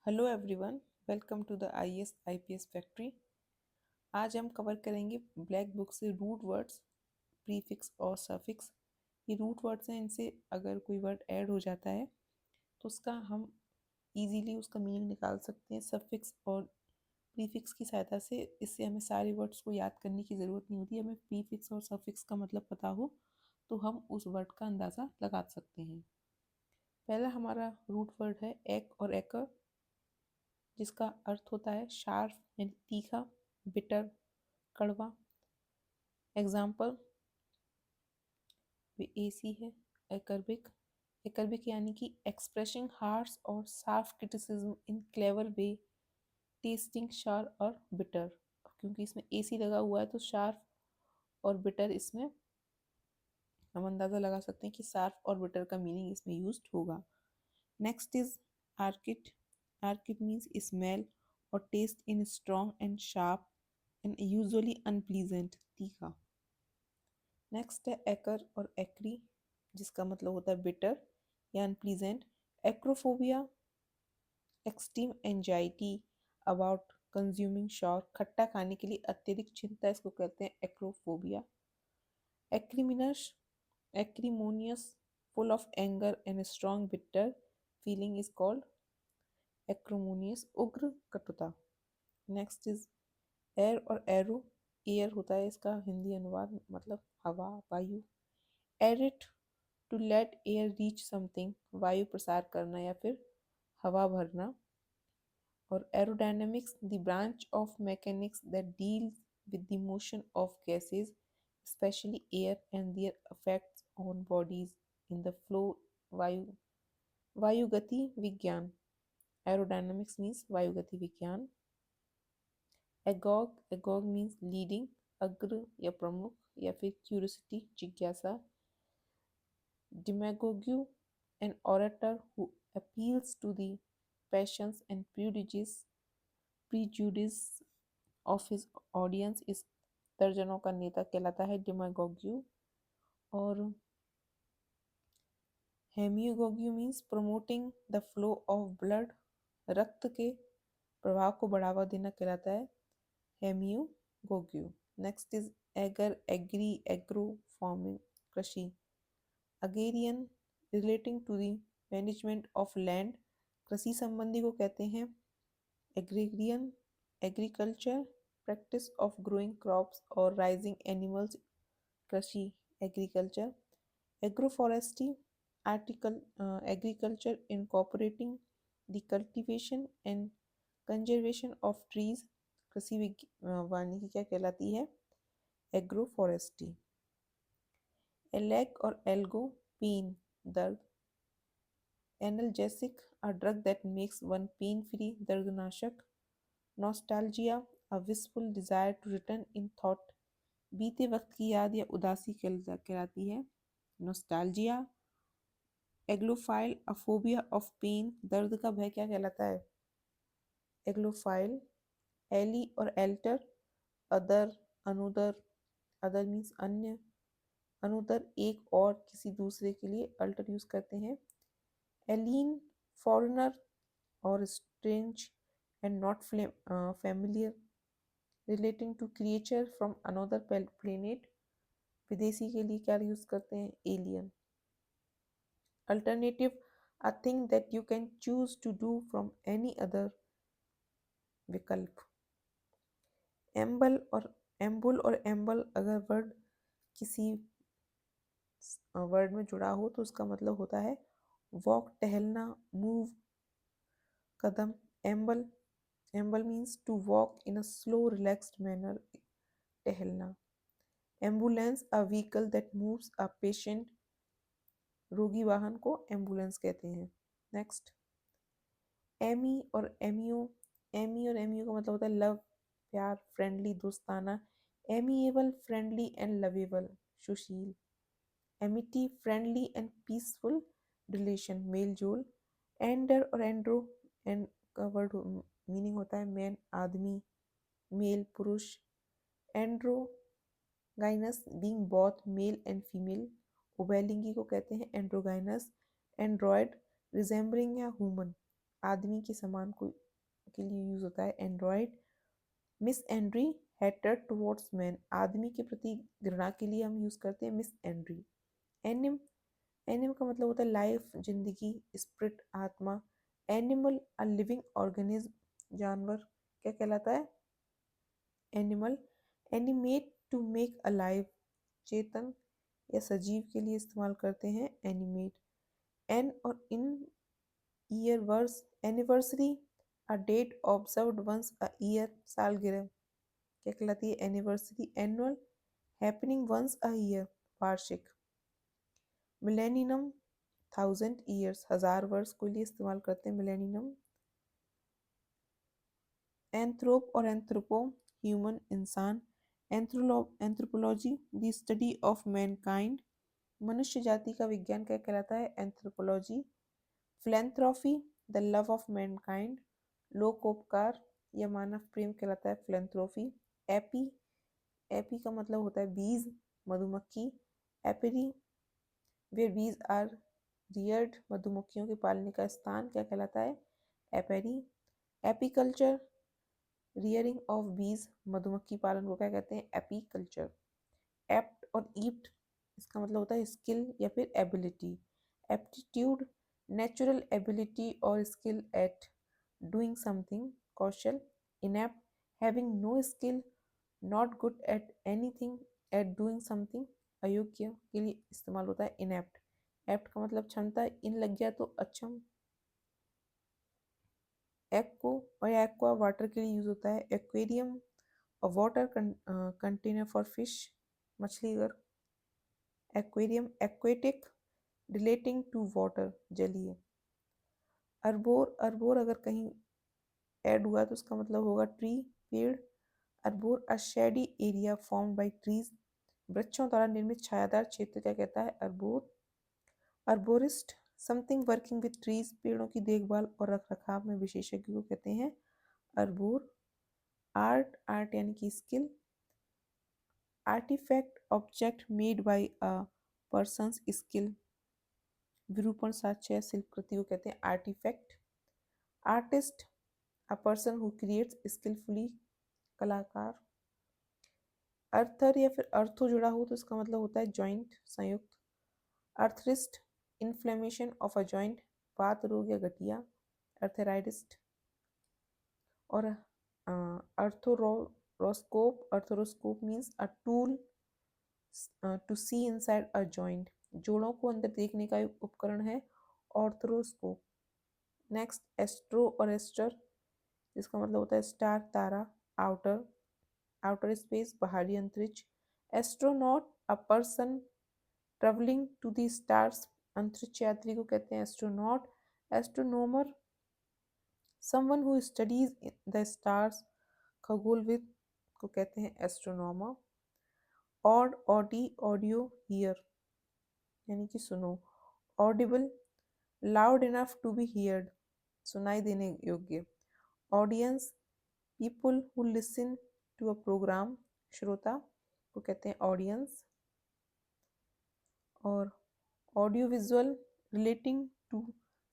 Hello everyone, welcome to the IAS IPS factory. आज हम cover करेंगे ब्लैक बुक से रूट वर्ड्स, प्रीफिक्स और सफिक्स। ये रूट वर्ड्स हैं, इनसे अगर कोई वर्ड ऐड हो जाता है तो उसका हम इजीली उसका मीनिंग निकाल सकते हैं सफिक्स और प्रीफिक्स की सहायता से। इससे हमें सारे वर्ड्स को याद करने की ज़रूरत नहीं होती। हमें प्रीफिक्स और सफिक्स का मतलब पता हो तो हम उस वर्ड का अंदाज़ा लगा सकते हैं। पहला हमारा रूट वर्ड है एक और एकर, जिसका अर्थ होता है शार्प यानी तीखा, बिटर कड़वा। एग्जाम्पल एसी है एकर्बिक। एकर्बिक यानी कि एक्सप्रेसिंग हार्श और शार्प क्रिटिसिज्म इन क्लेवर वे, टेस्टिंग शार और बिटर। क्योंकि इसमें एसी लगा हुआ है तो शार्प और बिटर इसमें हम अंदाज़ा लगा सकते हैं कि शार्प और बिटर का मीनिंग इसमें यूज्ड होगा। नेक्स्ट इज आर्किड। आर्किड मीन्स स्मेल और taste in strong and sharp and usually unpleasant, तीखा। नेक्स्ट है एकर और एक्री, जिसका मतलब होता है बिटर या unpleasant. Acrophobia, extreme anxiety about consuming sour, खट्टा खाने के लिए अत्यधिक चिंता, इसको कहते हैं acrophobia. Acrimonious, acrimonious, full of anger and strong bitter feeling is called acrimonious, उग्र कटुता। नेक्स्ट इज एयर और एरो। एयर होता है इसका हिंदी अनुवाद, मतलब हवा, वायु। Aerate, to let air reach something, वायु प्रसार करना या फिर हवा भरना। और aerodynamics, the branch of mechanics that deals with the motion of gases, especially air and their effects on bodies in the flow. वायु, वायुगति विज्ञान। एरोडायनेमिक्स मीन्स वायुगति विज्ञान। एगॉग, एगॉग मीन्स लीडिंग, अग्र या प्रमुख या फिर क्यूरियोसिटी, जिज्ञासा। Demagogue, an orator who appeals to the passions and prejudice of his audience is दर्जनों का नेता कहलाता है डिमागोग्यू। और haemagogue means promoting the flow of blood, रक्त के प्रवाह को बढ़ावा देना कहलाता है haemagogue. Next is ager, agri, agro, farming, कृषि। Agrarian, relating to the management of land, कृषि संबंधी को कहते हैं agrarian. Agriculture, practice of growing crops और राइजिंग एनिमल्स, कृषि, agriculture. Agroforestry, article agriculture incorporating the cultivation and conservation of trees, कृषि वानिकी क्या कहलाती है एग्रोफॉरेस्ट्री। एलेग और एल्गो, पेन, दर्द। Analgesic, a drug that makes one pain free, दर्दनाशक। Nostalgia, a wishful desire to return in thought, बीते वक्त की याद या उदासी कहलाती है nostalgia. Algophile, a phobia of pain, दर्द का भय क्या कहलाता है एग्लोफाइल। एली और alter, other, another. Other means अन्य, अनुदर एक और किसी दूसरे के लिए, अल्टर यूज करते हैं। एलीन, फॉरेनर और strange and not familiar, relating to creature from another planet, विदेशी के लिए क्या यूज करते हैं alien. Alternative, a thing that you can choose to do from any other, विकल्प। एम्बल और एम्बुल और एम्बल, अगर वर्ड किसी वर्ड में जुड़ा हो तो उसका मतलब होता है वॉक, टहलना, मूव, कदम। Amble, amble means to walk in a slow relaxed manner, टहलना। Ambulance, a vehicle that moves a patient, रोगी वाहन को एम्बुलेंस कहते हैं। नेक्स्ट, एमी और एमियो। एमी और एमियो का मतलब होता है लव, प्यार, फ्रेंडली, दोस्ताना। एमिएबल, फ्रेंडली एंड लवेबल, सुशील। Amity, friendly and peaceful relation, मेल जोल। एंडर और एंड्रो, एंड का वर्ड मीनिंग होता है मैन, आदमी, मेल, पुरुष। एंड्रोगाइनस, being both male and female, उभयलिंगी को कहते हैं एंड्रोगाइनस। एंड्रॉयड, रिजेंबलिंग या ह्यूमन, आदमी के समान कोई के लिए यूज होता है। Android, misandry hater towards man, आदमी के प्रति घृणा के लिए हम यूज करते हैं मिस एंड्री। एनिम, एनिम का मतलब होता है लाइफ, जिंदगी, स्पिरिट, आत्मा। एनिमल, अ लिविंग ऑर्गेनिज्म, जानवर क्या कहलाता है? Animal. Animate, to make alive, चेतन या सजीव के लिए इस्तेमाल करते हैं एनिमेट। एन और enn year verse, anniversary, a date observed once a year, सालगिरह क्या कहलाती है? Anniversary. Annual, happening once a year, वार्षिक। मिलेनियम, थाउजेंड ईयर्स, हजार वर्ष के लिए इस्तेमाल करते हैं मिलेनियम। एंथ्रोप और एंथ्रोपो, ह्यूमन, इंसान। Anthropology, the study of mankind, मनुष्य जाति का विज्ञान क्या कहलाता है? Anthropology. Philanthropy, the love of mankind, लोकोपकार या मानव प्रेम कहलाता है फिलेंथ्रॉफी। एपी, एपी का मतलब होता है बीज, मधुमक्खी। एपरी, वेयर बीज आर रियर्ड, मधुमक्खियों के पालने का स्थान क्या कहलाता है? एपेरी। एपीकल्चर, रियरिंग ऑफ बीज, मधुमक्खी पालन को क्या कहते हैं? एपीकल्चर। एप्ट और ईप्ट, इसका मतलब होता है स्किल या फिर एबिलिटी। एप्टीट्यूड, नेचुरल एबिलिटी और स्किल एट डूइंग समथिंग, कौशल। Inept, having no skill, not good at anything, at doing something, अयोग्य के लिए इस्तेमाल होता है इनेप्ट। एप्ट का मतलब क्षमता, इन लग गया तो अक्षम। एक्को और एक्वा, वाटर के लिए यूज होता है। एक्वेरियम, और वाटर कंटेनर फॉर फिश, मछली घर। Aquarium. Aquatic, relating to water, जलीय। अर्बोर, अर्बोर अगर कहीं ऐड हुआ तो उसका मतलब होगा ट्री, पेड़। Arbour, a shady area formed by trees, वृक्षों द्वारा निर्मित छायादार क्षेत्र क्या कहता है? Arbour. Arborist, something working with trees, पेड़ों की देखभाल और रखरखाव में विशेषज्ञ को कहते हैं अर्बोर। आर्ट, आर्ट यानी कि skill. Artefact, object made by a person's skill, विरूपण साक्ष्य या शिल्पकृति को कहते हैं artefact. Artist, a person who creates skilfully, कलाकार। अर्थर या फिर अर्थो जुड़ा हो तो इसका मतलब होता है जॉइंट, संयुक्त। Arthritis, inflammation of a joint, वात रोग या गठिया, अर्थराइटिस्ट। और arthroscope, arthroscope means a tool to see inside a joint, जोड़ों को अंदर देखने का एक उपकरण है ऑर्थोरोस्कोप। नेक्स्ट, एस्ट्रो और एस्टर, जिसका मतलब होता है स्टार, तारा। आउटर, आउटर स्पेस, बाहरी अंतरिक्ष। Astronaut, a person travelling to the stars, अंतरिक्ष यात्री को कहते हैं astronaut. Astronomer, someone who studies the stars, खगोलविद को कहते हैं astronomer. Aud, audi, audio, hear यानी कि सुनो। Audible, loud enough to be heard, सुनाई देने योग्य। Audience, people who listen to a programme, श्रोता को कहते हैं ऑडियंस। और audio visual, relating to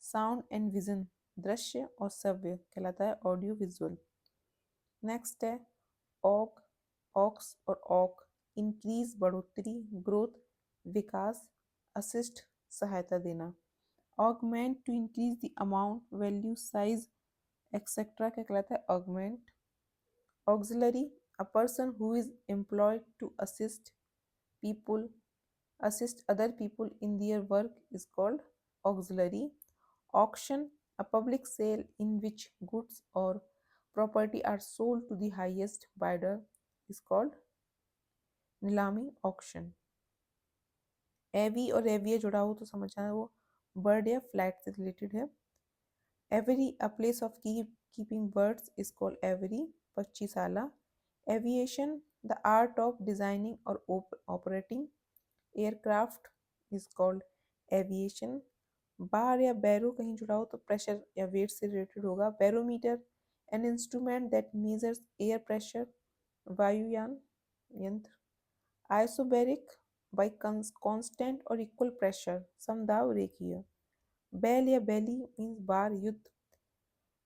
sound and vision, दृश्य और श्रव्य कहलाता है ऑडियो विजुअल। नेक्स्ट है ऑक, ऑक्स और ऑक, इंक्रीज, बढ़ोतरी, ग्रोथ, विकास, असिस्ट, सहायता देना। Augment, to increase the amount, value, size etcetera क्या कहलाता है? Augment. Auxiliary, a person who is employed to assist people, assist other people in their work is called auxiliary. Auction, a public sale in which goods or property are sold to the highest bidder is called नीलामी, auction. एवी और एविया जुड़ा हो तो समझना है वो bird या flat से रिलेटेड है। Aviary, a place of keeping birds is called aviary, पक्षीशाला। Aviation, the art of designing और operating aircraft is called aviation. Bar या बैरो कहीं जुड़ा हो तो प्रेशर या वेट से रिलेटेड होगा। Barometer, an instrument that measures air pressure, वायुयान यंत्र। आइसोबैरिक, बाई कांस्टेंट और इक्वल प्रेशर, समदाब रेखीय। बैल या बैली मीन्स बार, युद्ध।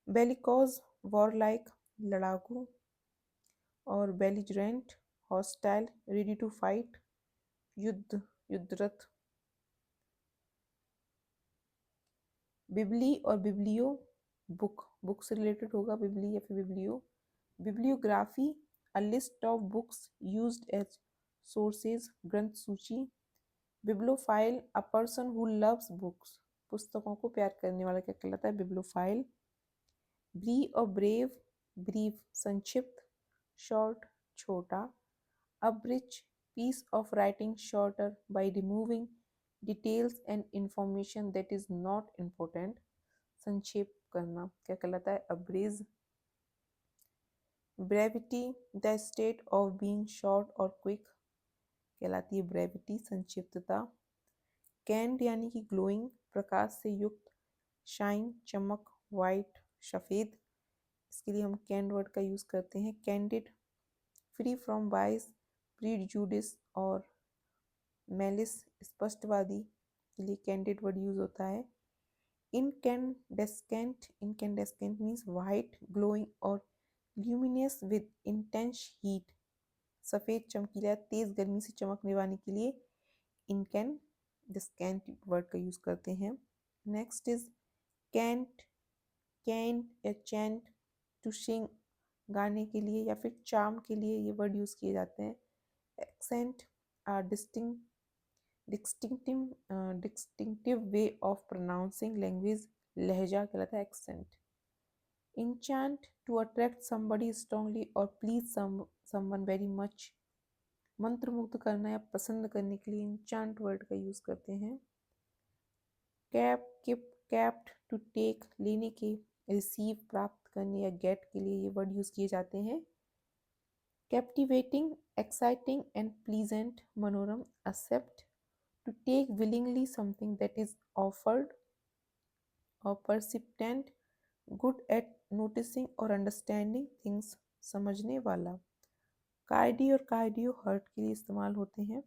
बेलिकॉज वॉरलाइक लड़ाकू, और belligerent hostile ready to fight युद्धरत। बिबली और बिब्लियो बुक से रिलेटेड होगा बिबली या फिर biblio. Bibliography a list of books used as sources ग्रंथ सूची। Bibliophile a person who loves books, पुस्तकों को प्यार करने वाला क्या कहलाता है? बिब्लोफाइल। ब्री और ब्रेव, ब्रीफ संक्षिप्त, शॉर्ट छोटा। Abridge piece of writing shorter by removing details and information that is not important, संक्षेप करना क्या कहलाता है? Abridge. Brevity the state of being short और क्विक कहलाती है ब्रेविटी, संक्षिप्तता। कैंड यानी कि ग्लोइंग, प्रकाश से युक्त। शाइन चमक, वाइट सफ़ेद, इसके लिए हम कैंड वर्ड का यूज़ करते हैं। कैंडिड फ्री फ्रॉम बाइस, प्रीजुडिस और मेलिस स्पष्टवादी के लिए कैंडिड वर्ड यूज होता है। इनकैंडेस्केंट, इनकैंडेस्केंट मीन्स वाइट ग्लोइंग और ल्यूमिनियस विद इंटेंस हीट, सफ़ेद चमकीला तेज गर्मी से चमकने वाले के लिए इनकैंडेस्केंट वर्ड का यूज करते हैं। नेक्स्ट इज कैंट, कैन या चैंट टू सिंग, गाने के लिए या फिर चार्म के लिए ये वर्ड यूज किए जाते हैं। Accent are distinctive way of pronouncing language, लहजा कहलाता है accent. Enchant to attract somebody strongly और प्लीज समवन वेरी मच, मंत्रमुग्ध करना या पसंद करने के लिए इंचैंट वर्ड का यूज करते हैं। कैप्ट टू टेक, लेने के। रिसीव प्राप्त करने या गेट के लिए ये वर्ड यूज किए जाते हैं। कैप्टिवेटिंग, एक्साइटिंग एंड प्लीजेंट, मनोरम। Accept to take willingly something that is offered, or persistent, good at noticing or understanding things, समझने वाला। कार्डी और कार्डियो हर्ट के लिए इस्तेमाल होते हैं।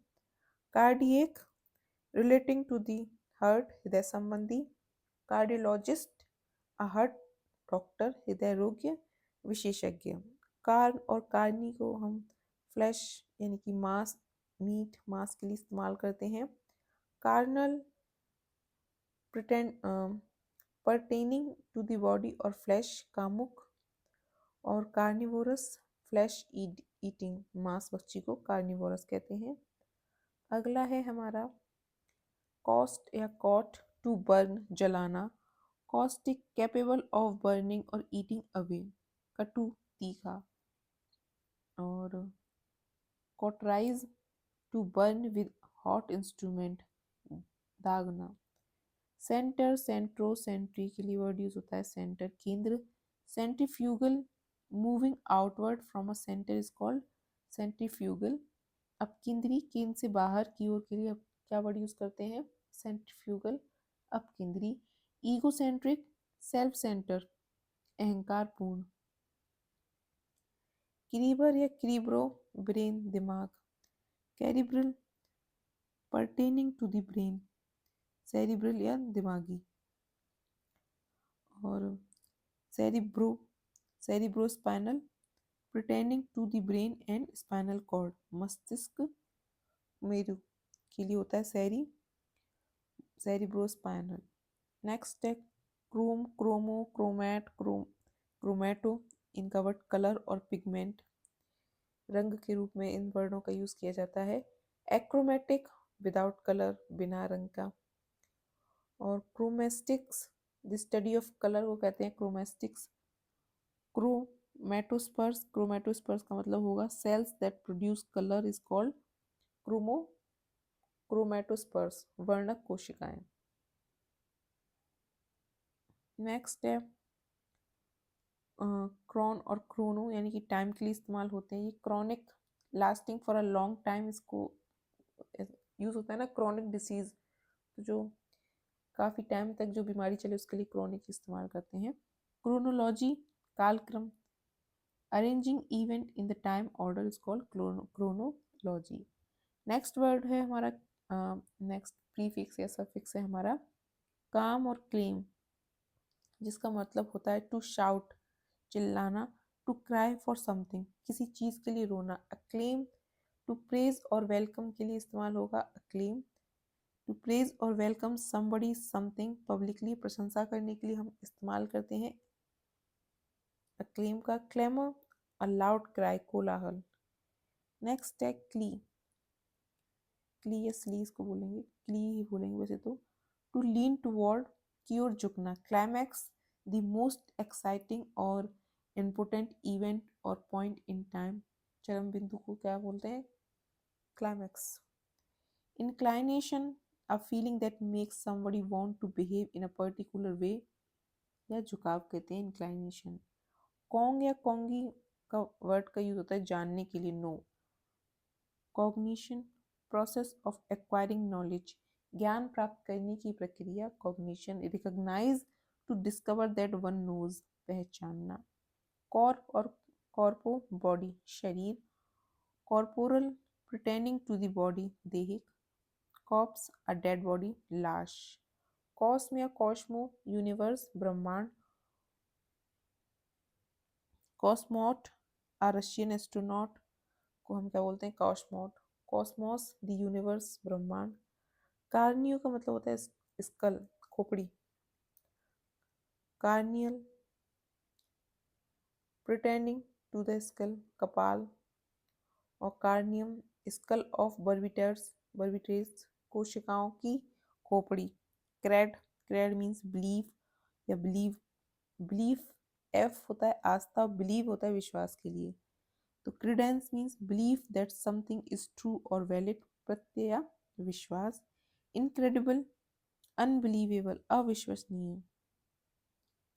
Cardiac relating to the heart, हृदय संबंधी। कार्डियोलॉजिस्ट अ हार्ट डॉक्टर, हृदय रोग विशेषज्ञ। कार्न और कार्नी को हम फ्लैश यानी कि मांस, मीट मांस के लिए इस्तेमाल करते हैं। Carnal pertaining to the body और फ्लैश, कामुक। और कार्निवोरस फ्लैश ईटिंग, मांस भक्षी को कार्निवोरस कहते हैं। अगला है हमारा कॉस्ट या कॉट, टू बर्न जलाना। कॉस्टिक कैपेबल ऑफ बर्निंग और ईटिंग अवे, कटु तीखा। और cauterise to burn with hot instrument, दागना। सेंटर, सेंट्रो, सेंट्री के लिए वर्ड यूज होता है सेंटर, केंद्र। Centrifugal, moving outward from a centre is called centrifugal. अपकेंद्री, केंद्र से बाहर की ओर के लिए अब क्या वर्ड यूज करते हैं? सेंट्रीफ्यूगल, अपकेंद्री। ईगोसेंट्रिक, सेल्फ सेंटर, अहंकार पूर्ण। क्रीबर या क्रीब्रो, ब्रेन दिमाग। Cerebral, pertaining to the brain, cerebral या दिमागी। और cerebrospinal, pertaining to the brain and spinal cord, मस्तिष्क मेरु के लिए होता है सेरिब्रोस्पाइनल। नेक्स्ट है क्रोम, क्रोमो, क्रोमैट, क्रोमैटो, इनका वर्ड कलर और पिगमेंट, रंग के रूप में इन वर्डों का यूज किया जाता है। एक्रोमेटिक, विदाउट कलर, बिना रंग का। और chromatics, the study of colour को कहते हैं क्रोमेस्टिक्स। क्रोमेटोस्पर्स, क्रोमेटोस्पर्स का मतलब होगा cells that produce colour is called chromatophores, वर्णक कोशिकाएं। नेक्स्ट है क्रॉन और क्रोनो यानी कि टाइम के लिए इस्तेमाल होते हैं। ये chronic, lasting for a long time, इसको यूज होता है ना क्रॉनिक डिसीज, तो जो काफ़ी टाइम तक जो बीमारी चले उसके लिए क्रॉनिक इस्तेमाल करते हैं। क्रोनोलॉजी, कालक्रम। Arranging event in the time order is called chronology. Next word है हमारा, नेक्स्ट प्रीफिक्स या सफिक्स है हमारा काम और क्लेम। जिसका मतलब होता है टू शाउट, चिल्लाना, टू क्राई फॉर समथिंग, किसी चीज़ के लिए रोना। अक्लेम, टू प्रेज और वेलकम के लिए इस्तेमाल होगा अक्लेम। टू प्रेज और वेलकम समबडी समथिंग पब्लिकली, प्रशंसा करने के लिए हम इस्तेमाल करते हैं अक्लेम का। क्लेमर, अ लाउड क्राई, कोलाहल। नेक्स्ट है क्ली, क्ली या स्ली इसको बोलेंगे, क्ली ही बोलेंगे वैसे तो। टू लीन टूवर्ड, की ओर झुकना। क्लाइमैक्स, द मोस्ट एक्साइटिंग और इम्पोर्टेंट इवेंट और पॉइंट इन टाइम, चरम बिंदु को क्या बोलते हैं, climax. Inclination, a feeling that makes somebody want to behave in a particular way, या झुकाव कहते हैं इंक्लाइनेशन। कॉन्ग या कॉन्गी का वर्ड का यूज होता है जानने के लिए, know. Cognition, process of acquiring knowledge, ज्ञान प्राप्त करने की प्रक्रिया। Cognition, recognise, to discover that one knows, पहचानना। कॉर्प और कॉर्पो, बॉडी, शरीर। Corporal, pertaining to the body, देहिक। कॉप्स, अ डेड बॉडी, लाश। कॉस्म या कॉस्मो, यूनिवर्स, ब्रह्मांड। कॉस्मोट, अ रशियन एस्ट्रोनॉट को हम क्या बोलते हैं, कॉस्मोट। कॉस्मोस, द यूनिवर्स, ब्रह्मांड। कार्नियो का मतलब होता है स्कल, खोपड़ी। Cranial, pretending to the skull, कपाल। और कार्नियम, स्कल ऑफ बर्बिटर्स, बर्बिट्रेस, कोशिकाओं की खोपड़ी। क्रेड, क्रेड मीन्स बिलीफ या बिलीव। बिलीफ, एफ होता है आस्था, बिलीव होता है विश्वास के लिए। तो credence means belief that something is true और वैलिड, प्रत्यय या विश्वास। इनक्रेडिबल, अनबिलीवेबल, अविश्वसनीय।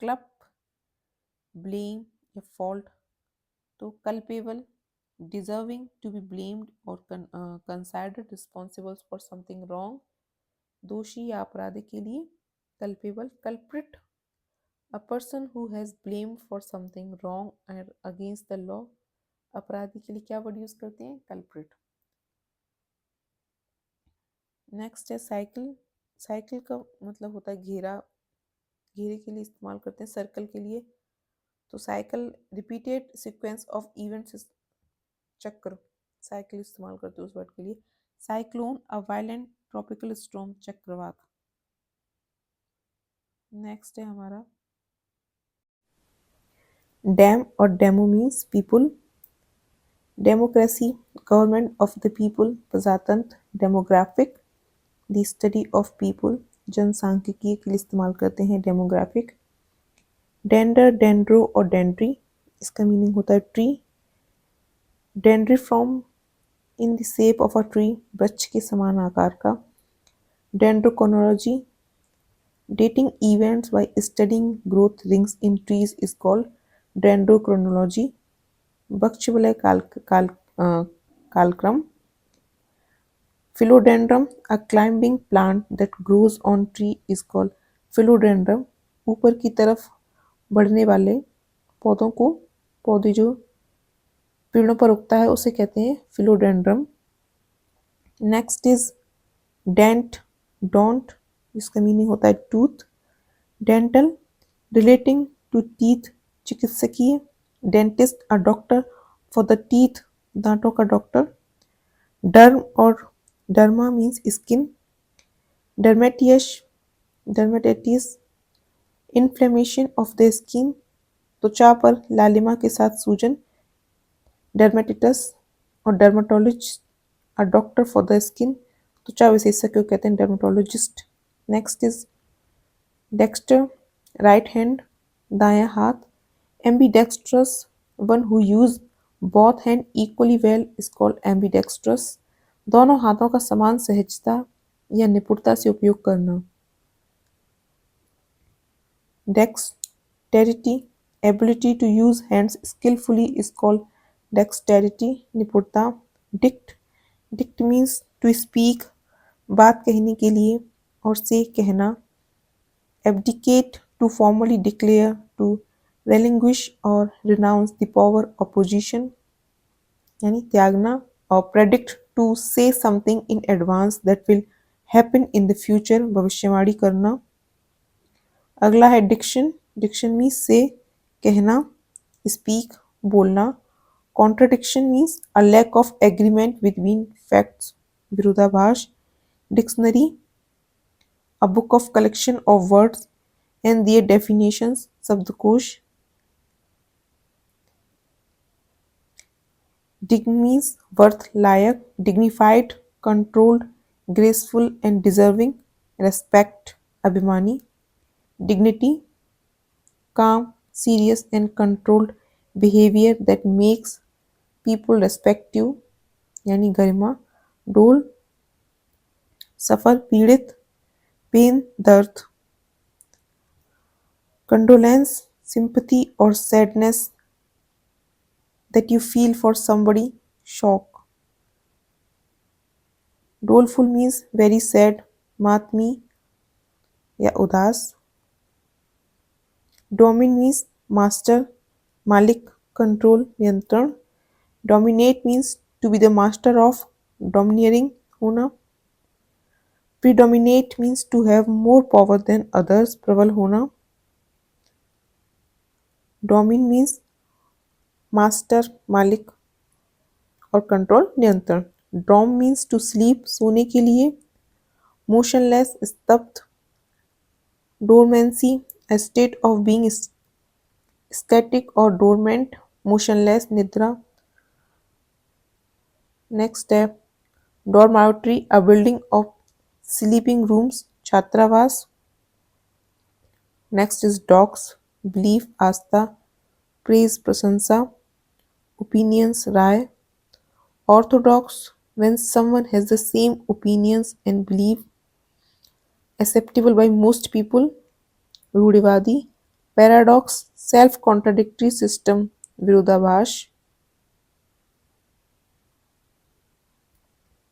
क्लब, ब्लेम या फॉल्ट। तो culpable, deserving to be blamed और considered responsible for something wrong, दोषी या अपराधी के लिए culpable. Culprit, a person who has blamed for something wrong and against the law, अपराधी के लिए क्या वर्ड यूज करते हैं, कल्प्रिट। नेक्स्ट है साइकिल, साइकिल का मतलब होता है घेरा, घेरे के लिए इस्तेमाल करते हैं, सर्कल के लिए। तो cycle, repeated sequence of events, चक्र, साइकिल इस्तेमाल करते हैं उस वर्ड के लिए। Cyclone, a violent tropical storm, चक्रवात। नेक्स्ट है हमारा डैम और demo means people. Democracy, government of the people, प्रजातंत्र। Demographic, the study of people, जनसांख्यिकी के लिए इस्तेमाल करते हैं डेमोग्राफिक। डेंडर, डेंड्रो और डेंड्री, इसका मीनिंग होता है tree. Dendriform, in the shape of a tree, वृक्ष के समान आकार का। Dendrochronology, dating events by studying growth rings in trees is called dendrochronology. वृक्षवलय कालक्रम। Philodendron, a climbing plant that grows on tree is called philodendron. ऊपर की तरफ बढ़ने वाले पौधों को, पौधे जो पेड़ों पर उगता है उसे कहते हैं philodendron. Next is dent, dont, जिसका मीनिंग होता है tooth. Dental, relating to teeth, चिकित्सकीय। Dentist, a doctor for the teeth, दांतों का डॉक्टर। डर्म और derma means skin. Dermatitis, dermatitis, inflammation of the skin, त्वचा पर लालिमा के साथ सूजन। डर्मेटिटस और dermatologist, a doctor for the skin, त्वचा विशेषज्ञ को कहते हैं dermatologist. Next is dexter, right hand, दायां हाथ। Ambidextrous, one who use both hand equally well is called ambidextrous, दोनों हाथों का समान सहजता या निपुणता से उपयोग करना। Dexterity, ability to use hands skilfully is called dexterity, निपुणता। Dict, dict means to speak, बात कहने के लिए और से कहना। abdicate, to formally declare, to relinquish or renounce the power of position, यानी त्यागना। और predict, to say something in advance that will happen in the future, भविष्यवाणी करना। अगला है diction, डिक्शन मीन्स से कहना, स्पीक बोलना। Contradiction means a lack of agreement between facts, विरोधाभास। Dictionary a book of collection of words and their definitions, शब्दकोश। Dign means worth, लायक। Dignified controlled, graceful and deserving, respect, अभिमानी। Dignity calm, serious and controlled behavior that makes people respect you, यानी गरिमा। डोल सफर, पीड़ित। Pen दर्द। Condolence sympathy or sadness that you feel for somebody, shock। doleful means very sad, मातमी या उदास। Domin means master, मालिक, control, नियंत्रण। Dominate means to be the master of, domineering, होना। predominate means to have more power than others, प्रबल होना। Domain means master, मालिक और कंट्रोल, नियंत्रण। डॉम मीन्स टू स्लीप, सोने के लिए। मोशनलेस, स्तब्ध। Dormancy, a state of being static or dormant, motionless, निद्रा। नेक्स्ट है dormitory, a building of sleeping rooms, छात्रावास। नेक्स्ट इज डॉग्स, बिलीफ, आस्था, प्रेज, प्रशंसा, ओपिनियंस, राय। Orthodox, when someone has the same opinions and belief acceptable by most people, रूढ़िवादी। Paradox, self contradictory system, विरोधाभास।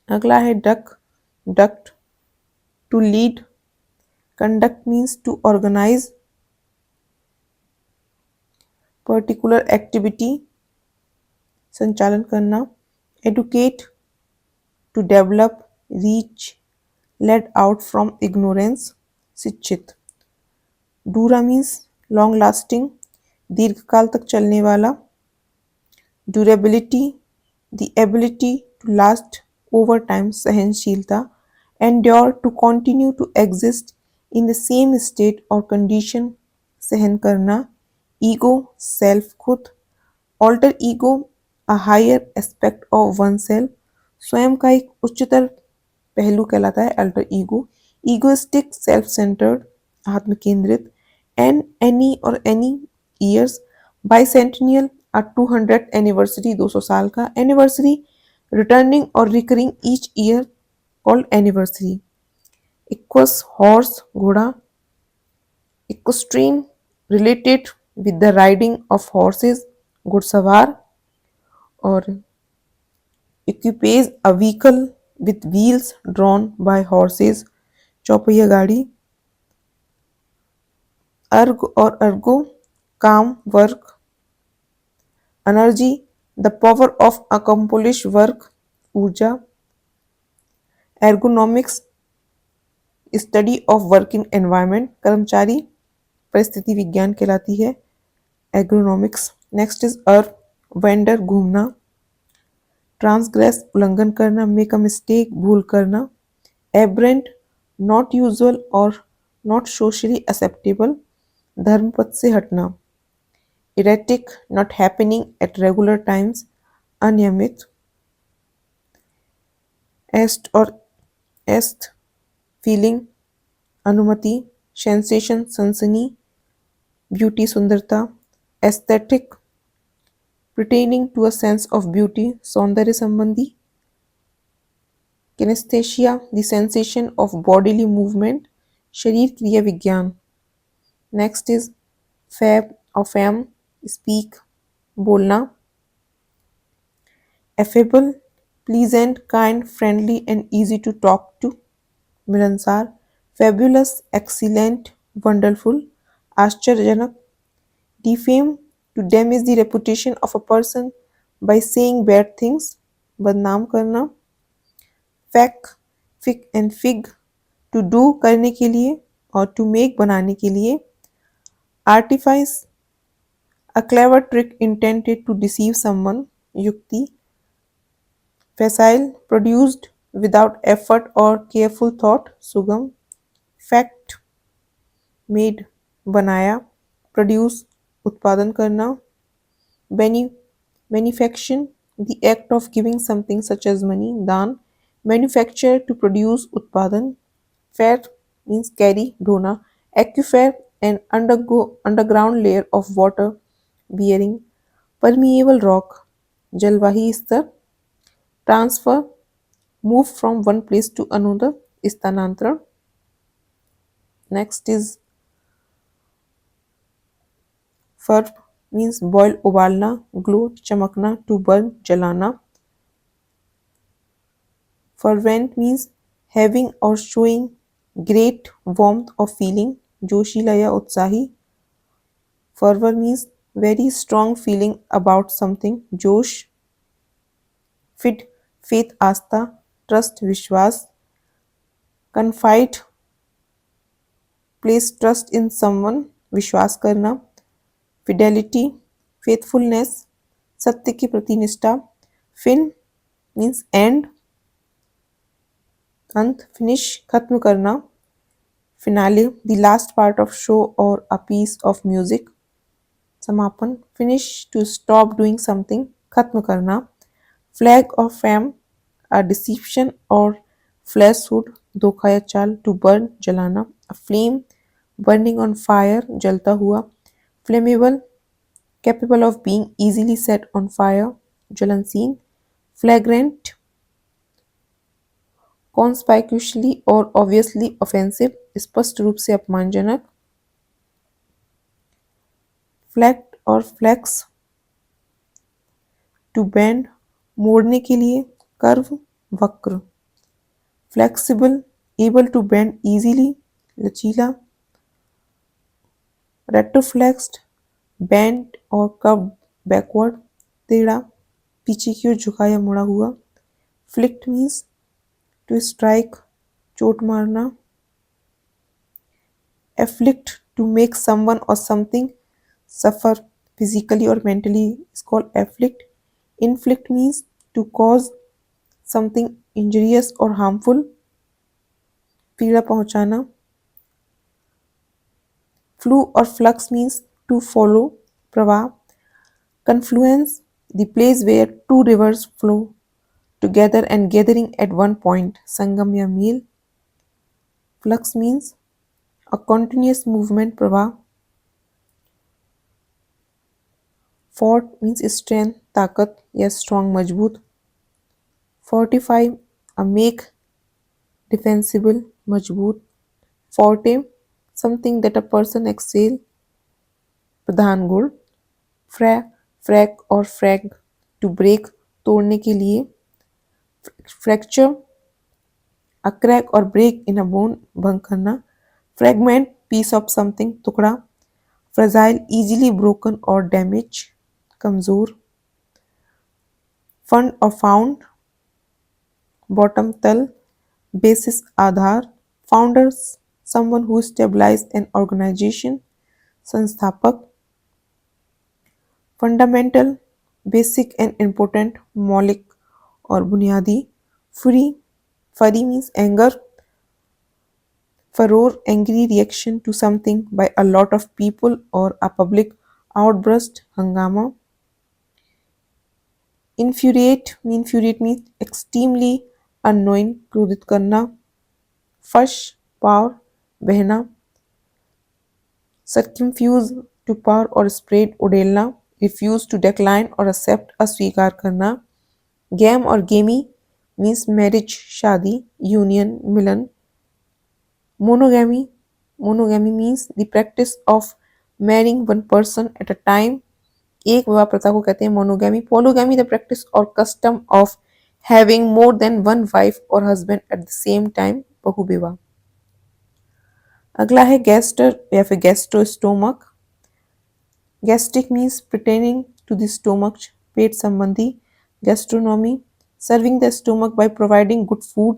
अगला है duc, duct, to lead. Conduct means to organise particular activity, संचालन करना। Educate, to develop, reach, let out from ignorance, शिक्षित। Dura means long lasting, दीर्घकाल तक चलने वाला। Durability, the ability to last over time, सहनशीलता। Endure, to continue to exist in the same state और condition, सहन करना। ईगो, सेल्फ, खुद। Alter ego, a higher aspect of one self, स्वयं का एक उच्चतर पहलू कहलाता है alter ego. Egoistic, self centred, आत्म केंद्रित। एन, एनी और anni years. Bicentennial, a 200 anniversary, 200 साल का। एनिवर्सरी, रिटर्निंग और recurring each year, called anniversary. Equus, horse, घोड़ा। Equestrian, related with the riding of horses, घुड़सवार। और equipage, a vehicle with wheels drawn by horses, चौपहिया गाड़ी। Erg और अर्गो, काम, work. Energy, the power of accomplish work, ऊर्जा। Ergonomics, study of working environment, कर्मचारी परिस्थिति विज्ञान कहलाती है ergonomics. Next is earth, vendor, घूमना। ट्रांसग्रेस, उल्लंघन करना। मेक अ मिस्टेक, भूल करना। एब्रेंट, नॉट यूजुअल और नॉट सोशली एक्सेप्टेबल, धर्मपथ से हटना। Erratic, not happening at regular times, अनियमित। एस्ट और एस्ट, फीलिंग, अनुमति। सेंसेशन, सनसनी, ब्यूटी, सुंदरता। Aesthetic, pertaining to a sense of beauty, सौंदर्य संबंधी। किनेस्थेशिया, the sensation of bodily movement, शरीर क्रिया विज्ञान। नेक्स्ट इज फैब और फैम, स्पीक, बोलना। Affable, pleasant, kind, friendly and easy to talk to, मिलनसार। फैबुलस, एक्सीलेंट, वंडरफुल, आश्चर्यजनक। Defame, to damage the reputation of a person by saying bad things, बदनाम करना। Fac, fic and fig, to do करने के लिए और to make बनाने के लिए। artifice, a clever trick intended to deceive someone, yukti, facile, produced without effort or careful thought, sugam, fact, made, बनाया, produce, उत्पादन करना, bene- benefaction, the act of giving something such as money, दान, manufacture to produce, उत्पादन, fair means carry, ढोना, aquifer, an underground layer of water bearing permeable rock, जलवाही स्तर, transfer, move from one place to another, स्थानांतरण. Next is ferv means boil, उबालना, glow, चमकना, to burn, जलाना. Fervent means having or showing great warmth of feeling, जोशीला या उत्साही. Fervor means very strong feeling about something, जोश. Fit, faith, आस्था, trust, विश्वास. Confide, place trust in someone, विश्वास करना. Fidelity, faithfulness, सत्य के प्रति निष्ठा. Fin means end, अंत. Finish, खत्म करना. Finale, the last part of show or a piece of music. समापन, finish, to stop doing something, खत्म करना. Flag or fame, a deception or falsehood, धोखा या चाल. To burn, जलाना. A flame, burning on fire, जलता हुआ. Flammable, capable of being easily set on fire, ज्वलनशील. Flagrant, conspicuously or obviously offensive, स्पष्ट रूप से अपमानजनक. Flact और flex, to bend, मोड़ने के लिए. Curve, वक्र. Flexible, able to bend easily, लचीला. Retroflexed, bent or curved backward, टेढ़ा, पीछे की ओर झुका या मुड़ा हुआ. Flicked means to strike, चोट मारना. Afflict, to make someone or something suffer physically or mentally, is called afflict. Inflict means to cause something injurious or harmful, पीड़ा पहुंचाना. Flow or flux means to follow, प्रवाह. Confluence, the place where two rivers flow together and gathering at one point, संगम या mail. Flux means a continuous movement, प्रवाह. Fort means strength, ताकत या strong, मजबूत. Fortify, a make defensible, मजबूत. Forte, something that a person excel, प्रधान गुण. Frack और frag, to break, तोड़ने के लिए. Fracture, a crack or break in a bone, भंग करना. Fragment, piece of something, टुकड़ा. Fragile, easily broken or damaged, कमजोर. Fund or found, bottom, तल. Basis, Aadhaar. Founders, someone who stabilized an organization, संस्थापक. Fundamental, basic and important, मौलिक और बुनियादी. Fury means anger. Furor, angry reaction to something by a lot of people or a public outburst, हंगामा. Infuriate means extremely annoying, क्रोधित करना. Fush, power, बहना. Circumfuse, to power or spread, उड़ेलना. Refuse, to decline or accept, अस्वीकार करना. Game और gamey means marriage, शादी. Union, Milan. Monogamy means the practice of marrying one person at a time. एक विवाह प्रथा को कहते हैं monogamy. पोलोगैमी, the practice or custom of having more than one wife or husband at the same time, बहुविवाह. अगला है गैस्टर या फिर गैस्ट्रोस्टोमक. Gastric means pertaining to the stomach, पेट संबंधी. Gastronomy, serving the stomach by providing good food,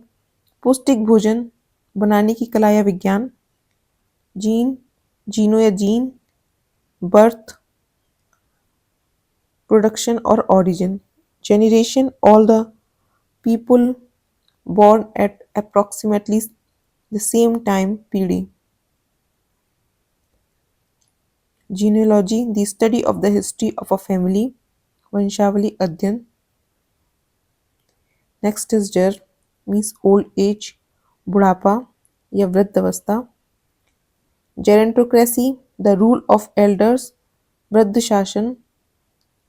पौष्टिक भोजन, बनाने की कला या विज्ञान. जीन, जीनो या gene, birth, production or origin. Generation, all the people born at approximately the same time period. Genealogy, the study of the history of a family. Vanshavali Adyan. Next is Jar, means old age, बुढ़ापा या वृद्धावस्था. Gerontocracy, the rule of elders, वृद्ध शासन.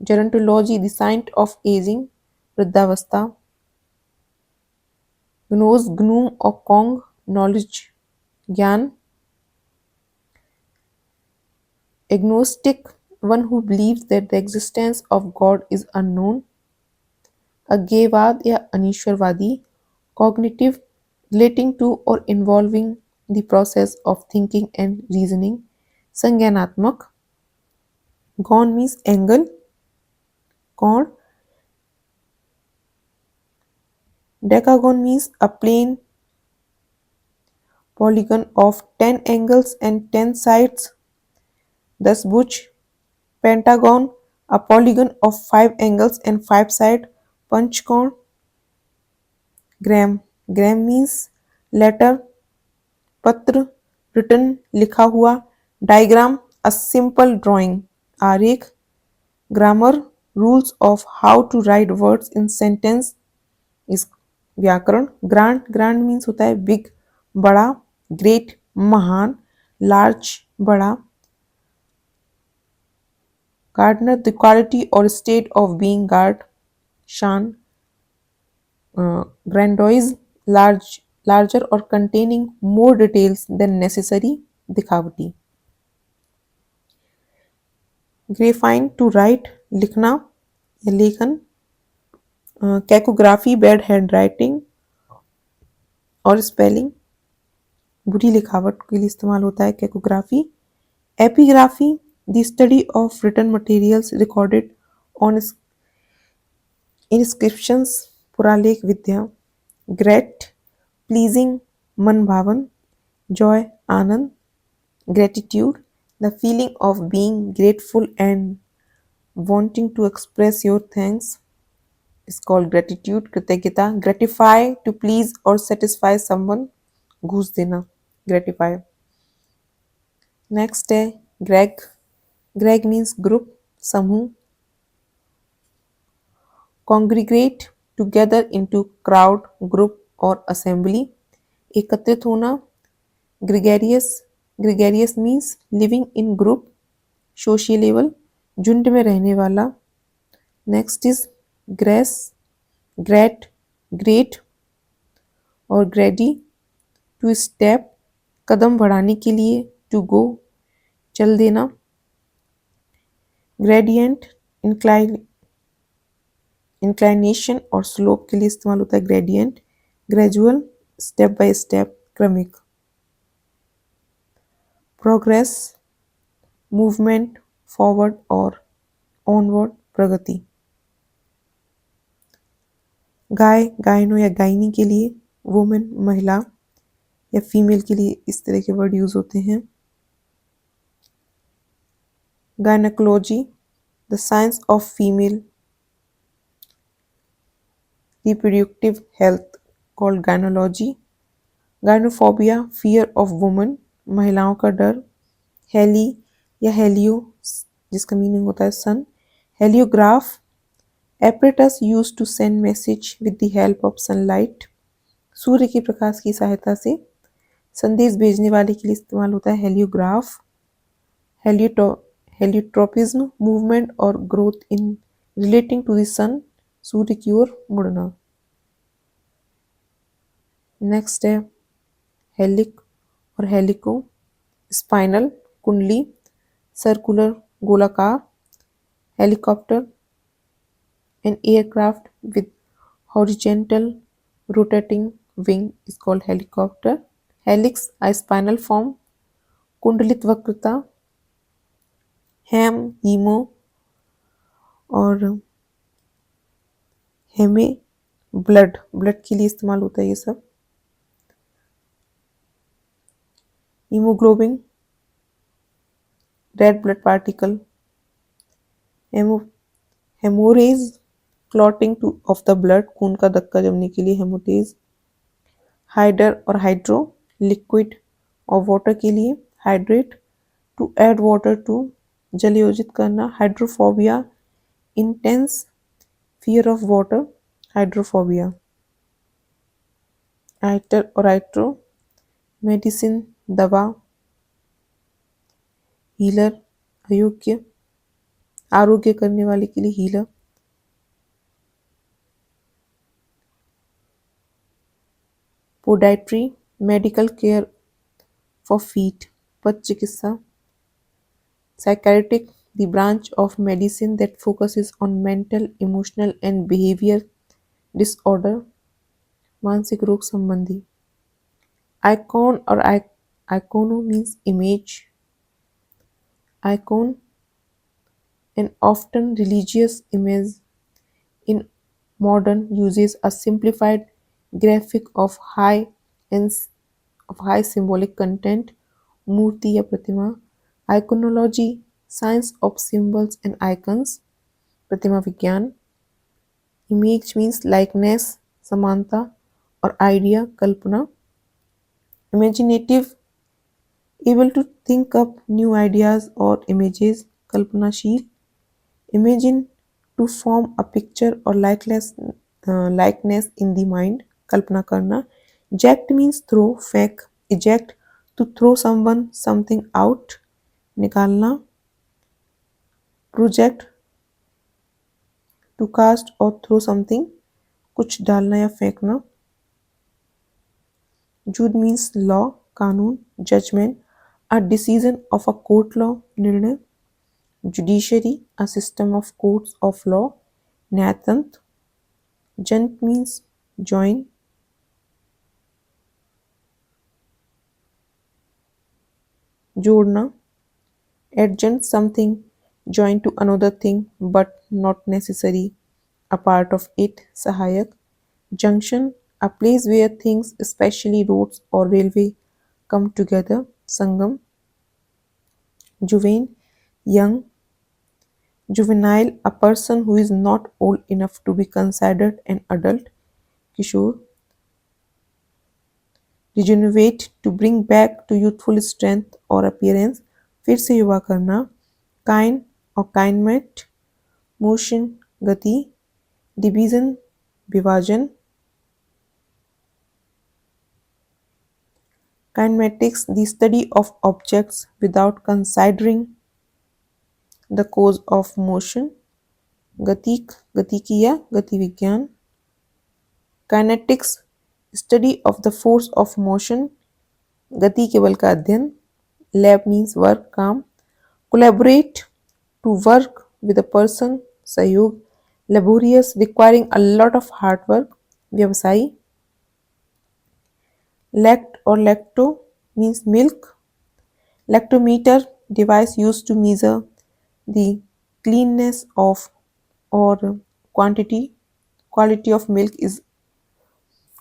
Gerontology, the science of aging, वृद्धावस्था. Gnos, gnome or kong, knowledge, ज्ञान. Agnostic, one who believes that the existence of God is unknown. अज्ञेयवाद या अनीश्वरवादी, cognitive, relating to or involving the process of thinking and reasoning. संज्ञानात्मक, गौण means angle, कोण. Decagon means a plane polygon of 10 angles and 10 sides. Thus Bhuj. Pentagon, a polygon of 5 angles and 5 sides. Panchkon. Gram. Gram means letter, पत्र, written, लिखा हुआ. Diagram, a simple drawing. आरेख. Grammar, rules of how to write words in sentence. इस व्याकरण. Grand, grand means होता है big, बड़ा. Great, महान. लार्ज, बड़ा. गार्डनर, द क्वालिटी और स्टेट ऑफ बीइंग गार्ड, शान. ग्रैंडोइज, लार्ज, लार्जर और containing more details than necessary, दिखावटी. ग्रेफाइन, टू राइट, लिखना या लेखन. कैकोग्राफी, बैड हैंड राइटिंग और स्पेलिंग, बुरी लिखावट के लिए इस्तेमाल होता है cacography. Epigraphy, the study of written materials recorded on inscriptions, पुरालेख विद्या. ग्रेट, प्लीजिंग, मन भावन. जॉय, आनंद. Gratitude, the feeling of being grateful and wanting to express your thanks is called gratitude, कृतज्ञता. gratify, to please or satisfy someone, घूस देना, gratify. Next है Greg. Greg means group, समूह. congregate, together into crowd, group और assembly, एकत्रित होना. gregarious, gregarious means living in group, sociable, झुंड में रहने वाला. Next is grace, great, great और ग्रेडी, टू स्टेप, कदम बढ़ाने के लिए. टू गो, चल देना. ग्रेडियंट, इंक्लाइनेशन और स्लोप के लिए इस्तेमाल होता है gradient. Gradual, step by step, क्रमिक. प्रोग्रेस, मूवमेंट, फॉरवर्ड और ऑनवर्ड, प्रगति. गाय, गायनो या गायनी के लिए. वुमेन, महिला या फीमेल के लिए इस तरह के वर्ड यूज होते हैं. Gynaecology, the science of female reproductive health, called gynecology. Gynophobia, fear of woman, महिलाओं का डर. हेली या हेलियो, जिसका मीनिंग होता है सन. हेलियोग्राफ, apparatus used to send message with the help of sunlight, सूर्य के प्रकाश की सहायता से संदेश भेजने वाले के लिए इस्तेमाल होता है हेलियोग्राफ. हेलियोट्रोपिज्म, मूवमेंट और growth in relating to the sun, सूर्य की ओर मुड़ना. नेक्स्ट है हेलिक और हेलिको. स्पाइनल, कुंडली. सर्कुलर, गोलाकार. Helicopter, an aircraft with horizontal rotating wing is called helicopter. Helix, a spinal form. कुंडलित वक्रता. हेम, हीमो और हेमे, ब्लड, ब्लड के लिए इस्तेमाल होता है ये सब. Haemoglobin, red blood particle, haemorrhage clotting two of the blood, खून का धक्का जमने के लिए हेमोटेज। हाइडर और हाइड्रो, लिक्विड और वाटर के लिए। Hydrate, to add water to, जलयोजित करना। Hydrophobia, intense fear of water, hydrophobia. Iatr और आइट्रो, मेडिसिन दवा, हीलर अयोग्य, आरोग्य करने वाले के लिए healer. Podiatry, medical care for feet, पद चिकित्सा। Psychiatric, the branch of medicine that focuses on mental, emotional and behavior disorder, मानसिक रोग संबंधी। Icon और icono means image. Icon, an often religious image in modern uses a simplified graphic of and of high symbolic content, मूर्ति या प्रतिमा। Iconology, science of symbols and icons, प्रतिमा विज्ञान। Image means likeness, समानता और idea, Kalpana. Imaginative, able to think up new ideas or images, कल्पनाशील। Imagine, to form a picture or likeness in the mind, कल्पना करना। Eject means throw, फेंक। Eject, to throw someone something out, निकालना। Project, to cast or throw something, कुछ डालना या फेंकना। Jude means law, कानून। Judgment, a decision of a court law, निर्णय। Judiciary, a system of courts of law, न्यायतंत्र। Joint means join। जोड़ना। Adjunct, something joined to another thing but not necessary a part of it, सहायक। Junction, a place where things, especially roads or railway, come together, Sangam. Juvenile, young। Juvenile, a person who is not old enough to be considered an adult, Kishore. Regenerate, to bring back to youthful strength or appearance, फिर से युवा करना। Kind और kindment, motion, गति। Division, विभाजन। Kinematics, the study of objects without considering the cause of motion, गतिक, गतिकी या गति विज्ञान। Kinetics, study of the force of motion, गति के बल का अध्ययन। Lab means work, काम। Collaborate, to work with a person, सहयोग। Laborious, requiring a lot of hard work, व्यवसायी। Lact or lacto means milk। Lactometer, device used to measure the cleanness of or quality of milk is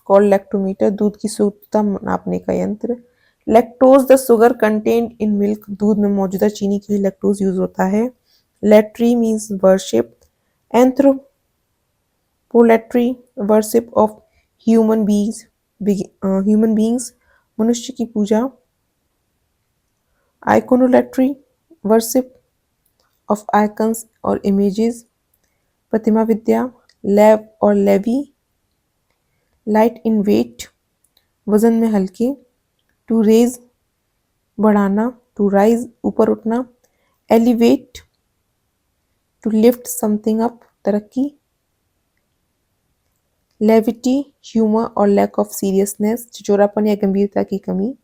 called lactometer, दूध की शुद्धता नापने का यंत्र। Lactose, the sugar contained in milk, दूध में मौजूदा चीनी के लिए lactose यूज होता है। Latry means worship। Anthropolatry, worship of human beings, मनुष्य की पूजा। Iconolatry, worship of icons और images, प्रतिमा विद्या। Lab और levy, light in weight, वजन में हल्के। To raise, बढ़ाना। To rise, ऊपर उठना। Elevate, to lift something up, तरक्की। Levity, humor और lack of seriousness, चिचोरापन या गंभीरता की कमी।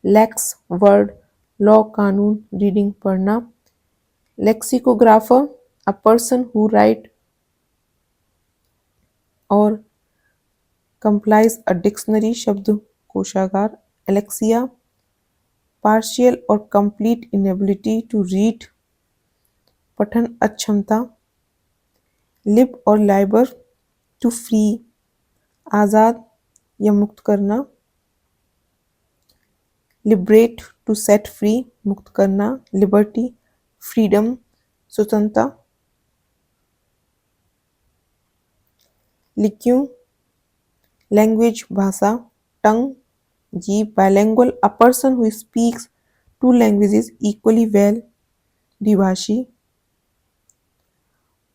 Lex, word, law, कानून। Reading, पढ़ना। Lexicographer, a person who write or compiles a dictionary, शब्द कोशागार। Alexia, partial or complete inability to read, पठन अक्षमता। Lib और liber, to free, आजाद या मुक्त करना। Liberate, टू सेट फ्री, मुक्त करना, लिबर्टी, फ्रीडम, स्वतंत्रता, लिक्यू, लैंग्वेज, भाषा, टंग, जीभ, bilingual, a person who speaks two languages equally well, द्विभाषी,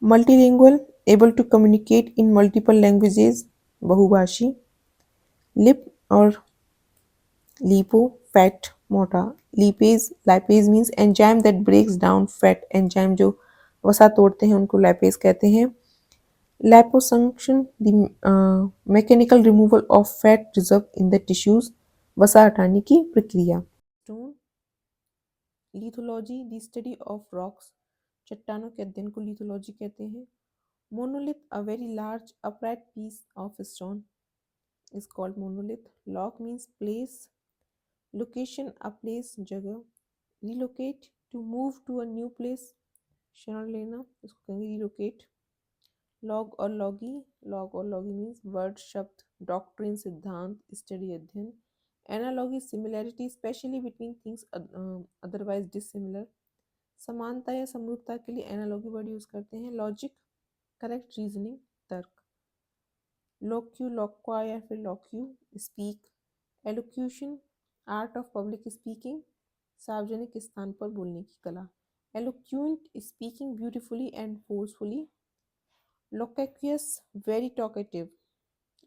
multilingual, able to communicate in multiple languages, बहुभाषी, लिप और लिपो, फैट, मोटा, lipase means enzyme that breaks down fat, enzyme जो वसा तोड़ते हैं उनको लैपेज कहते हैं। Liposuction, the mechanical removal of fat reserve in the tissues, वसा हटाने की प्रक्रिया। Stone, lithology, the study of rocks, चट्टानों के अध्ययन को लिथोलॉजी कहते हैं। Monolith, a very large upright piece of stone is called monolith. Log means place, location, a place, जगह। relocate, to move to a new place, शरण लेना, इसको कहेंगे relocate। log और logi means word, शब्द, doctrine, सिद्धांत, study, अध्ययन। analogy, similarity, especially between things otherwise dissimilar। समानता या समरूपता के लिए analogy वर्ड यूज करते हैं। लॉजिक, करेक्ट रीजनिंग, तर्क। लोक्वा या फिर loqu, speak. Elocution, art of public speaking, सार्वजनिक स्थान पर बोलने की कला। Eloquent, speaking beautifully and forcefully. Loquacious, very talkative.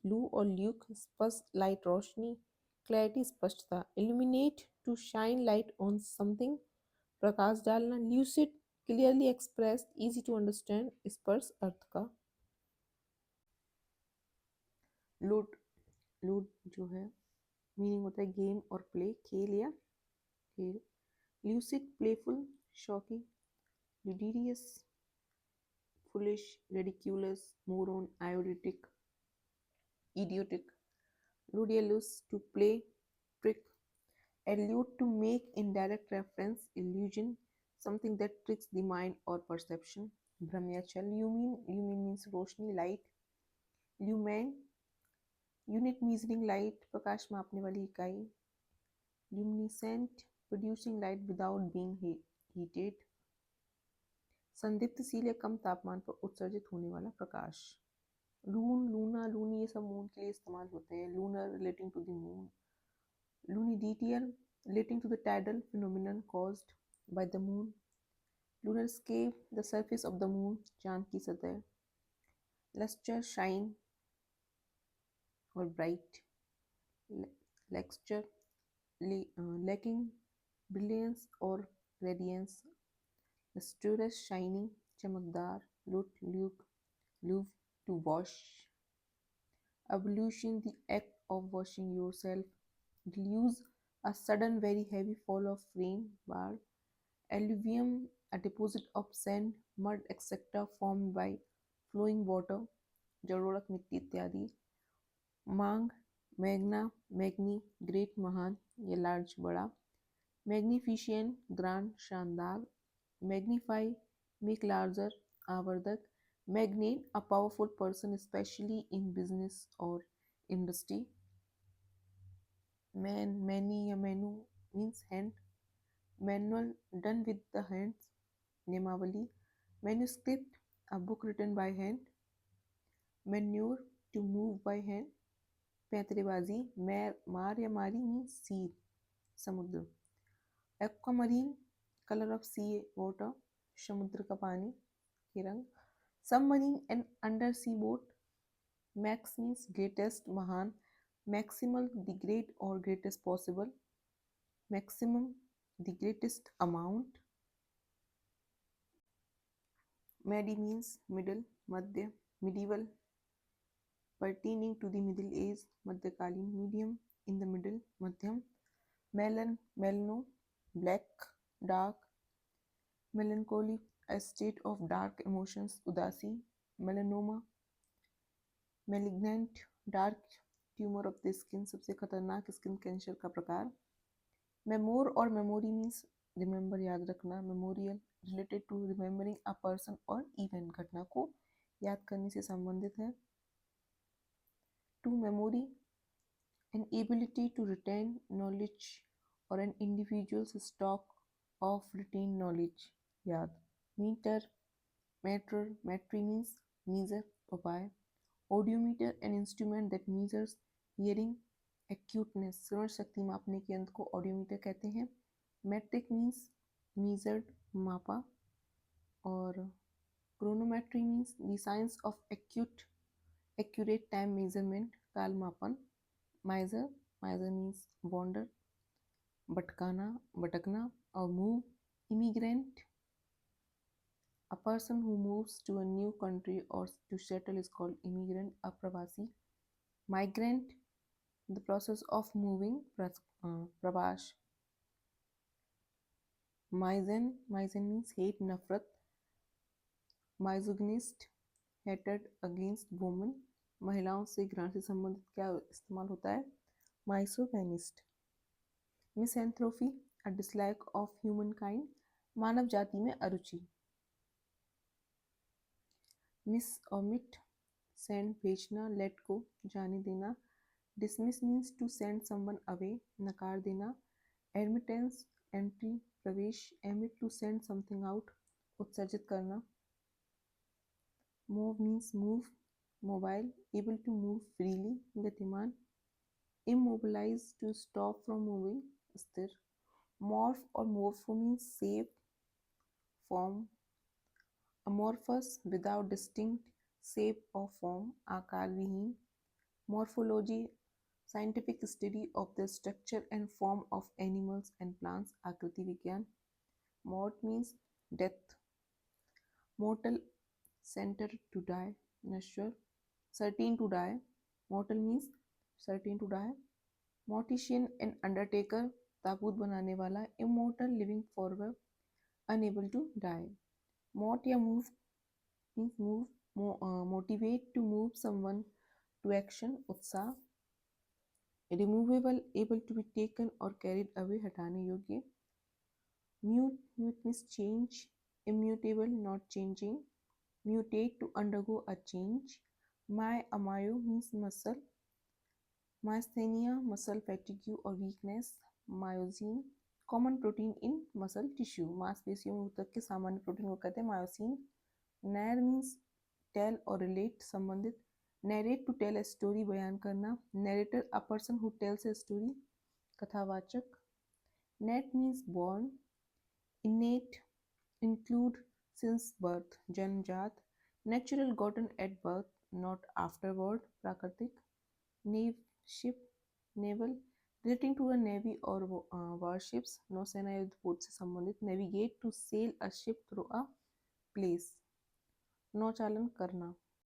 Lu और ल्यूक, स्पष्ट, लाइट, रोशनी, क्लैरिटी, स्पष्टता। Illuminate, to shine light on something, प्रकाश डालना। Lucid, clearly express, easy to understand, स्पर्श अर्थ का। लूट, लूट जो है मीनिंग होता है गेम और प्ले, खेल या खेल। Lucid, playful, shocking. Ludicrous, foolish, ridiculous, moron, idiotic, idiotic। ludicrous, to play, trick। allude, to make indirect reference, illusion, something that tricks the mind or perception। भ्रम या छल। ल्यूमिन means रोशनी, light। Lumen, unit measuring light, प्रकाश मापने वाली इकाई। Luminescent, producing light without being heated। संदीप्तशील या कम तापमान पर उत्सर्जित होने वाला प्रकाश। लून, लूना, लूनी, ये सब मून के लिए इस्तेमाल होते हैं। Lunar, relating to the moon. Lunitidal, relating to the tidal phenomenon caused by the moon. Lunarscape, the surface of the moon, चांद की सतह। लस्टर, शाइन और ब्राइट। लेक्सचर, लैकिंग ब्रिलियंस और रेडियंस। लस्टरस, शाइनिंग, चमकदार। Lut, luc, luv, to wash. Ablution, the act of washing yourself। Deluge, a sudden very heavy fall of rain, bar। Alluvium, a deposit of sand, mud, etc. formed by flowing water, जलोढ़, मिट्टी इत्यादि। मांग, Magna, मैग्नी, great, महान या large, बड़ा। Magnificent, grand, शानदार। Magnify, make larger, आवर्धक। Magnate, a powerful person especially in business or industry। Mani या manu means hand। Manual, done with the hands, नियमावली। Manuscript, a book written by hand। Manoeuvre, to move by hand। पैंतरेबाजी, mar या mari means sea, समुद्र। Aquamarine, colour of sea water, समुद्र का पानी के रंग। Submarine, an under sea boat. Max means greatest, महान। मैक्सिमल, द ग्रेट और greatest possible. Maximum, the greatest amount. Medi means middle, मध्य। Medieval, pertaining to the middle age, मध्यकालीन। Medium, in the middle, मध्यम। Melan, melano, black, dark. melancholy, a state of dark emotions, उदासी। melanoma, malignant, dark tumour of the skin, सबसे खतरनाक skin cancer का प्रकार। Memoir और memory means remember, याद रखना। Memorial, related to remembering a person और इवेंट, घटना को याद करने से संबंधित है। To memory, an ability to retain knowledge और an individual's stock of retain knowledge, याद। Meter, meter, metry means measure, उपाय। Audiometer, an instrument that measures hearing acuteness, श्रवण शक्ति मापने के यंत्र को ऑडियोमीटर कहते हैं। Metric means measured, मापा। और chronometry means the science of accurate time measurement, काल मापन। Miser, miser means wander, भटकना। और move, immigrant, a person who moves to a new country or to settle is called immigrant, अप्रवासी। Migrant, the process of moving, प्रवास। Misogyny means hate, नफरत। Misogynist, hated against women, महिलाओं से घृणा से संबंधित क्या इस्तेमाल होता है? Misogynist। Misanthropy, a dislike of humankind, मानव जाति में अरुचि। Miss और मिट, सेंड भेजना, लेट को जाने देना। Dismiss means to send someone away, नकार देना। एडमिटेंस, एंट्री, प्रवेश। Emit, to send something out, उत्सर्जित करना। Move means move, mobile. Able to move freely, गतिमान। Immobilise, to stop from moving, स्थिर। मॉर्फ और morpho means save, form. amorphous, without distinct shape or form, आकार विहीन। Morphology, scientific study of the structure and form of animals and plants, आकृति विज्ञान। Mort means death। Mortal, centered, to die, नश्वर। Certain to die, mortal means certain to die। Mortician, an undertaker, ताबूत बनाने वाला। Immortal, living forever, unable to die। Mort या move means move, motivate, to move someone to action, उत्साह। Removable, able to be taken or carried away, हटाने योग्य। Mute means change, immutable, not changing। Mutate, to undergo a change। Myo means muscle। Myasthenia, muscle fatigue or weakness। Myosin, common protein in muscle tissue, मांसपेशियों में ऊतक के सामान्य protein को कहते हैं मायोसिन। नैर मीन्स टेल और रिलेट, संबंधित। Narrate, to tell a story, बयान करना। Narrator, a person who tells a story, कथावाचक। Nat means born. Innate, include, since birth, जन्मजात। Natural, gotten at birth, not afterward, प्राकृतिक। Nav, ship. Naval, relating to a navy और warships, नौसेना युद्धपोत से संबंधित। Navigate, to sail a ship through a place, नौचालन करना।